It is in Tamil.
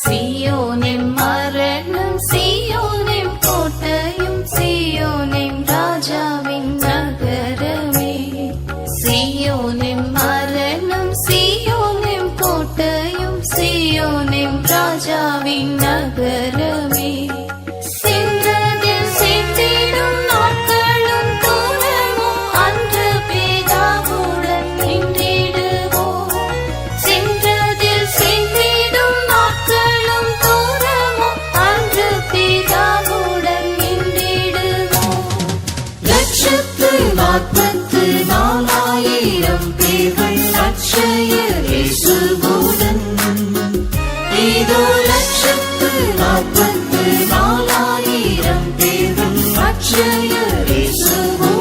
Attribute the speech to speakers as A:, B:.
A: சீயோனின் மரணம், சீயோனின் கோட்டையும், சீயோனின் ராஜாவின் நகரமே. சீயோனின் மரணம், சீயோனின் கோட்டையும், சீயோனின் ராஜாவின் நகரமே.
B: நாற்பத்து 4000 பேர்கள் அட்சயர் இயேசுவுடன். இதோ 1,44,000 பேர்கள் அட்சயர் இயேசுவுடன்.